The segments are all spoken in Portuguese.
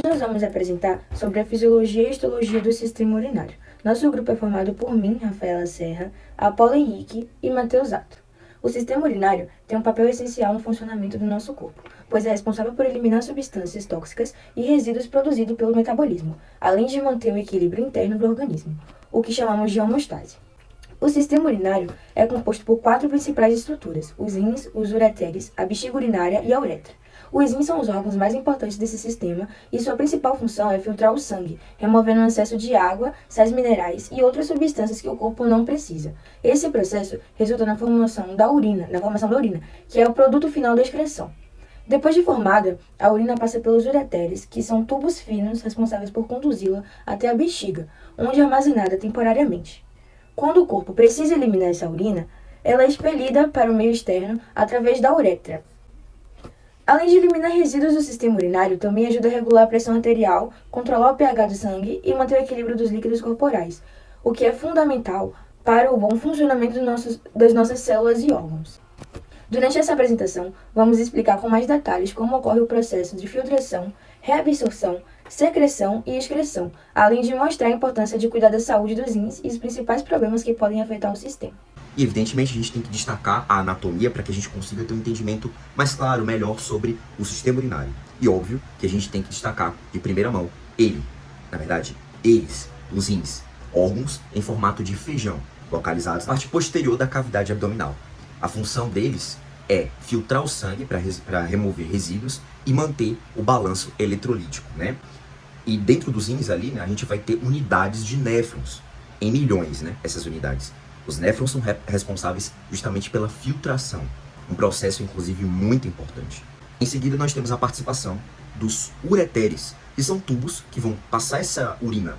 nós vamos apresentar sobre a fisiologia e histologia do sistema urinário. Nosso grupo é formado por mim, Rafaela Serra, Apolo Henrique e Matheus Ato. O sistema urinário tem um papel essencial no funcionamento do nosso corpo, pois é responsável por eliminar substâncias tóxicas e resíduos produzidos pelo metabolismo, além de manter o equilíbrio interno do organismo, o que chamamos de homeostase. O sistema urinário é composto por 4 principais estruturas: os rins, os ureteres, a bexiga urinária e a uretra. Os rins são os órgãos mais importantes desse sistema e sua principal função é filtrar o sangue, removendo o excesso de água, sais minerais e outras substâncias que o corpo não precisa. Esse processo resulta na formação da urina, que é o produto final da excreção. Depois de formada, a urina passa pelos ureteres, que são tubos finos responsáveis por conduzi-la até a bexiga, onde é armazenada temporariamente. Quando o corpo precisa eliminar essa urina, ela é expelida para o meio externo através da uretra. Além de eliminar resíduos do sistema urinário, também ajuda a regular a pressão arterial, controlar o pH do sangue e manter o equilíbrio dos líquidos corporais, o que é fundamental para o bom funcionamento das nossas células e órgãos. Durante essa apresentação, vamos explicar com mais detalhes como ocorre o processo de filtração, reabsorção, secreção e excreção, além de mostrar a importância de cuidar da saúde dos rins e os principais problemas que podem afetar o sistema. E evidentemente a gente tem que destacar a anatomia para que a gente consiga ter um entendimento mais claro, melhor sobre o sistema urinário. E óbvio que a gente tem que destacar de primeira mão eles, os rins, órgãos em formato de feijão, localizados na parte posterior da cavidade abdominal. A função deles é filtrar o sangue para remover resíduos e manter o balanço eletrolítico, né? E dentro dos rins ali, né, a gente vai ter unidades de néfrons, em milhões, né, essas unidades. Os néfrons são responsáveis justamente pela filtração, um processo inclusive muito importante. Em seguida nós temos a participação dos ureteres, que são tubos que vão passar essa urina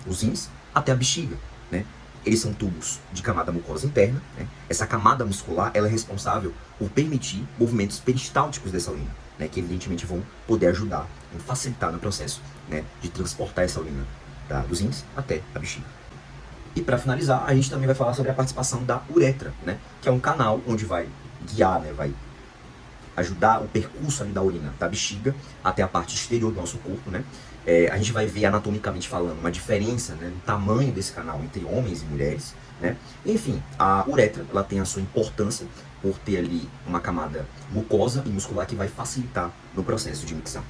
dos rins até a bexiga, né? Eles são tubos de camada mucosa interna, né? Essa camada muscular ela é responsável por permitir movimentos peristálticos dessa urina, né? Que evidentemente vão poder ajudar, vão facilitar no processo, né, de transportar essa urina dos rins até a bexiga. E para finalizar, a gente também vai falar sobre a participação da uretra, né? Que é um canal onde vai guiar, né? Vai ajudar o percurso ali da urina da bexiga até a parte exterior do nosso corpo, né? A gente vai ver anatomicamente falando uma diferença, né, no tamanho desse canal entre homens e mulheres, né? Enfim, a uretra ela tem a sua importância por ter ali uma camada mucosa e muscular que vai facilitar no processo de micção.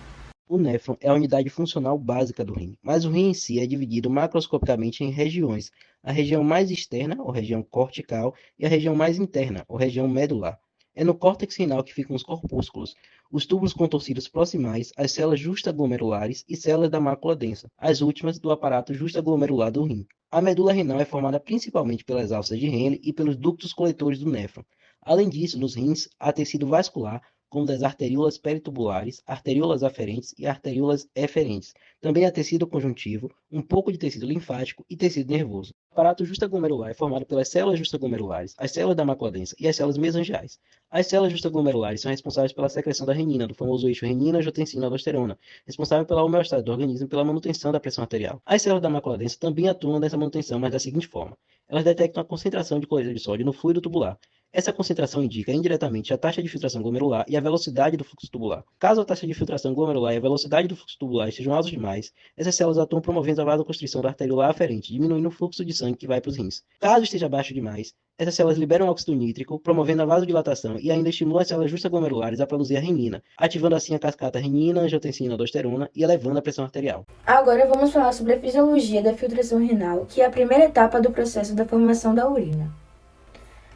O néfron é a unidade funcional básica do rim, mas o rim em si é dividido macroscopicamente em regiões: a região mais externa, ou região cortical, e a região mais interna, ou região medular. É no córtex renal que ficam os corpúsculos, os túbulos contorcidos proximais, as células justaglomerulares e células da mácula densa, as últimas do aparato justaglomerular do rim. A medula renal é formada principalmente pelas alças de Henle e pelos ductos coletores do néfron. Além disso, nos rins há tecido vascular, como das arteríolas peritubulares, arteríolas aferentes e arteríolas eferentes. Também há tecido conjuntivo, um pouco de tecido linfático e tecido nervoso. O aparato justaglomerular é formado pelas células justaglomerulares, as células da mácula densa e as células mesangiais. As células justaglomerulares são responsáveis pela secreção da renina, do famoso eixo renina-angiotensina-aldosterona, responsável pela homeostase do organismo e pela manutenção da pressão arterial. As células da mácula densa também atuam nessa manutenção, mas da seguinte forma: elas detectam a concentração de cloreto de sódio no fluido tubular. Essa concentração indica indiretamente a taxa de filtração glomerular e a velocidade do fluxo tubular. Caso a taxa de filtração glomerular e a velocidade do fluxo tubular estejam altos demais, essas células atuam promovendo a vasoconstrição da arteriola aferente, diminuindo o fluxo de sangue que vai para os rins. Caso esteja baixo demais, essas células liberam óxido nítrico, promovendo a vasodilatação e ainda estimulam as células justaglomerulares a produzir a renina, ativando assim a cascata renina-angiotensina-aldosterona e elevando a pressão arterial. Agora vamos falar sobre a fisiologia da filtração renal, que é a primeira etapa do processo da formação da urina.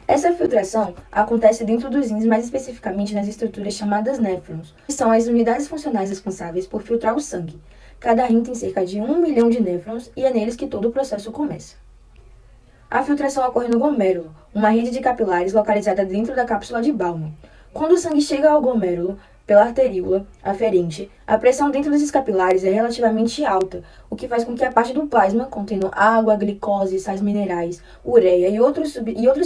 Essa filtração acontece dentro dos rins, mais especificamente nas estruturas chamadas néfrons, que são as unidades funcionais responsáveis por filtrar o sangue. Cada rim tem cerca de 1 milhão de néfrons e é neles que todo o processo começa. A filtração ocorre no glomérulo, uma rede de capilares localizada dentro da cápsula de Bowman. Quando o sangue chega ao glomérulo, pela arteríola aferente, a pressão dentro desses capilares é relativamente alta, o que faz com que a parte do plasma, contendo água, glicose, sais minerais, ureia e outras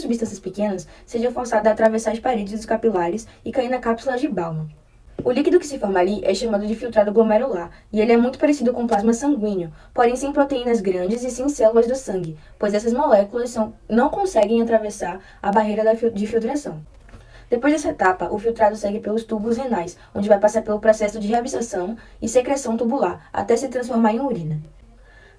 substâncias pequenas, seja forçada a atravessar as paredes dos capilares e cair na cápsula de Bowman. O líquido que se forma ali é chamado de filtrado glomerular, e ele é muito parecido com o plasma sanguíneo, porém sem proteínas grandes e sem células do sangue, pois essas moléculas não conseguem atravessar a barreira de filtração. Depois dessa etapa, o filtrado segue pelos túbulos renais, onde vai passar pelo processo de reabsorção e secreção tubular, até se transformar em urina.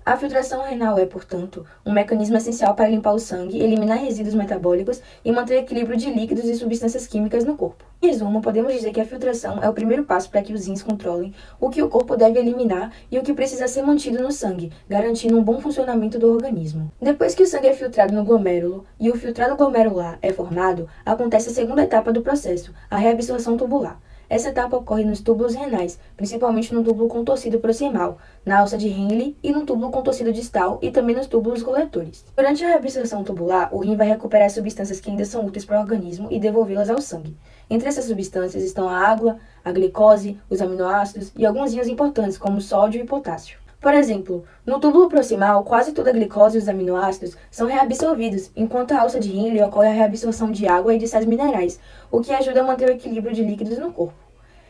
A filtração renal é, portanto, um mecanismo essencial para limpar o sangue, eliminar resíduos metabólicos e manter o equilíbrio de líquidos e substâncias químicas no corpo. Em resumo, podemos dizer que a filtração é o primeiro passo para que os rins controlem o que o corpo deve eliminar e o que precisa ser mantido no sangue, garantindo um bom funcionamento do organismo. Depois que o sangue é filtrado no glomérulo e o filtrado glomerular é formado, acontece a segunda etapa do processo, a reabsorção tubular. Essa etapa ocorre nos túbulos renais, principalmente no túbulo contorcido proximal, na alça de Henle e no túbulo contorcido distal e também nos túbulos coletores. Durante a reabsorção tubular, o rim vai recuperar as substâncias que ainda são úteis para o organismo e devolvê-las ao sangue. Entre essas substâncias estão a água, a glicose, os aminoácidos e alguns íons importantes como sódio e potássio. Por exemplo, no túbulo proximal, quase toda a glicose e os aminoácidos são reabsorvidos, enquanto a alça de Henle ocorre a reabsorção de água e de sais minerais, o que ajuda a manter o equilíbrio de líquidos no corpo.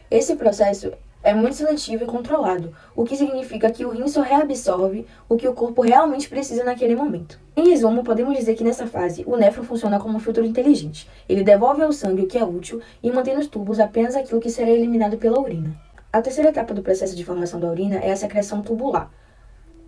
Esse processo é muito seletivo e controlado, o que significa que o rim só reabsorve o que o corpo realmente precisa naquele momento. Em resumo, podemos dizer que nessa fase, o néfron funciona como um filtro inteligente. Ele devolve ao sangue o que é útil e mantém nos tubos apenas aquilo que será eliminado pela urina. A terceira etapa do processo de formação da urina é a secreção tubular.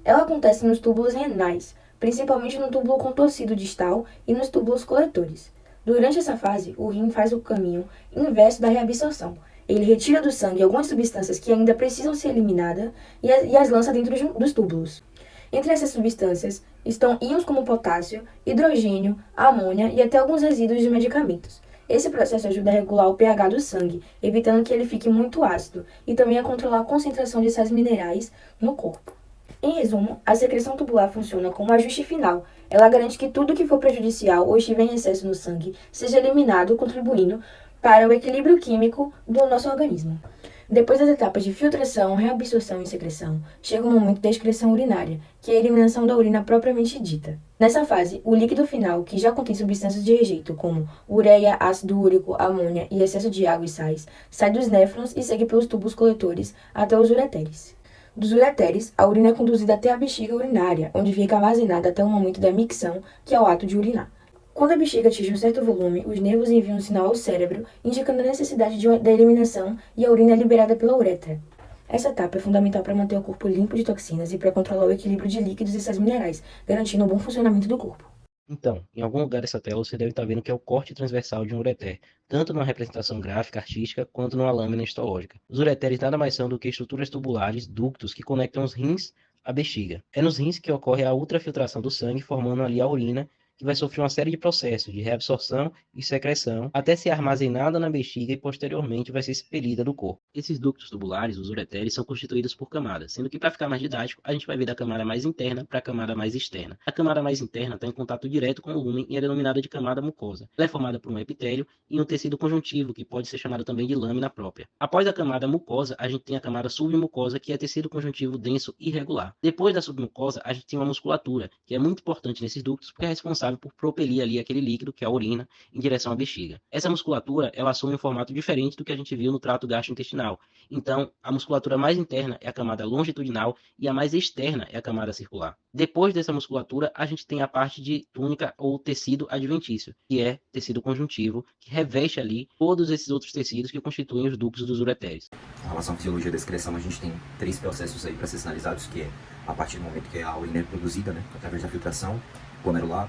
Ela acontece nos túbulos renais, principalmente no túbulo contorcido distal e nos túbulos coletores. Durante essa fase, o rim faz o caminho inverso da reabsorção. Ele retira do sangue algumas substâncias que ainda precisam ser eliminadas e as lança dentro dos túbulos. Entre essas substâncias estão íons como potássio, hidrogênio, amônia e até alguns resíduos de medicamentos. Esse processo ajuda a regular o pH do sangue, evitando que ele fique muito ácido, e também a controlar a concentração de sais minerais no corpo. Em resumo, a secreção tubular funciona como ajuste final. Ela garante que tudo que for prejudicial ou estiver em excesso no sangue seja eliminado, contribuindo para o equilíbrio químico do nosso organismo. Depois das etapas de filtração, reabsorção e secreção, chega o momento da excreção urinária, que é a eliminação da urina propriamente dita. Nessa fase, o líquido final, que já contém substâncias de rejeito como ureia, ácido úrico, amônia e excesso de água e sais, sai dos néfrons e segue pelos tubos coletores até os ureteres. Dos ureteres, a urina é conduzida até a bexiga urinária, onde fica armazenada até o momento da micção, que é o ato de urinar. Quando a bexiga atinge um certo volume, os nervos enviam um sinal ao cérebro, indicando a necessidade da eliminação e a urina é liberada pela uretra. Essa etapa é fundamental para manter o corpo limpo de toxinas e para controlar o equilíbrio de líquidos e sais minerais, garantindo o bom funcionamento do corpo. Então, em algum lugar dessa tela você deve estar vendo que é o corte transversal de um ureter, tanto numa representação gráfica, artística, quanto numa lâmina histológica. Os ureteres nada mais são do que estruturas tubulares, ductos, que conectam os rins à bexiga. É nos rins que ocorre a ultrafiltração do sangue, formando ali a urina, que vai sofrer uma série de processos de reabsorção e secreção, até ser armazenada na bexiga e posteriormente vai ser expelida do corpo. Esses ductos tubulares, os ureteres, são constituídos por camadas, sendo que para ficar mais didático, a gente vai ver da camada mais interna para a camada mais externa. A camada mais interna está em contato direto com o lúmen e é denominada de camada mucosa. Ela é formada por um epitélio e um tecido conjuntivo, que pode ser chamado também de lâmina própria. Após a camada mucosa, a gente tem a camada submucosa, que é tecido conjuntivo denso e irregular. Depois da submucosa, a gente tem uma musculatura, que é muito importante nesses ductos, porque é responsável por propelir ali aquele líquido, que é a urina, em direção à bexiga. Essa musculatura, ela assume um formato diferente do que a gente viu no trato gastrointestinal. Então, a musculatura mais interna é a camada longitudinal e a mais externa é a camada circular. Depois dessa musculatura, a gente tem a parte de túnica ou tecido adventício, que é tecido conjuntivo, que reveste ali todos esses outros tecidos que constituem os ductos dos ureteres. Em relação à fisiologia da excreção, a gente tem 3 processos aí para ser sinalizados, que é a partir do momento que a urina é produzida, através da filtração glomerular,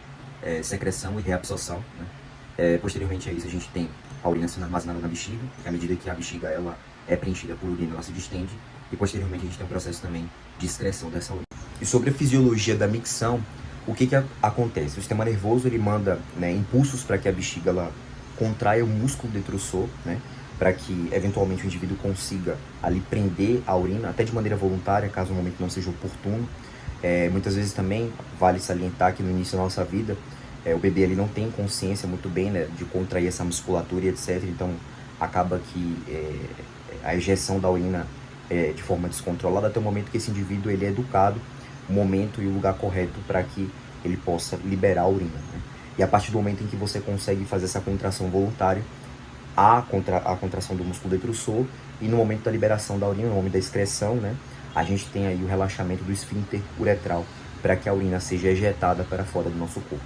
secreção e reabsorção. Posteriormente a isso, a gente tem a urina sendo armazenada na bexiga, que à medida que a bexiga ela é preenchida por urina, ela se distende, e posteriormente a gente tem um processo também de excreção dessa urina. E sobre a fisiologia da micção, o que acontece? O sistema nervoso ele manda impulsos para que a bexiga ela contraia o músculo detrusor, para que eventualmente o indivíduo consiga ali prender a urina, até de maneira voluntária, caso o momento não seja oportuno. Muitas vezes também vale salientar que no início da nossa vida o bebê ele não tem consciência muito bem de contrair essa musculatura e etc. Então acaba que a ejeção da urina de forma descontrolada até o momento que esse indivíduo ele é educado, o momento e o lugar correto para que ele possa liberar a urina. E a partir do momento em que você consegue fazer essa contração voluntária, a contração do músculo detrusor, e no momento da liberação da urina, no momento da excreção, a gente tem aí o relaxamento do esfíncter uretral para que a urina seja ejetada para fora do nosso corpo.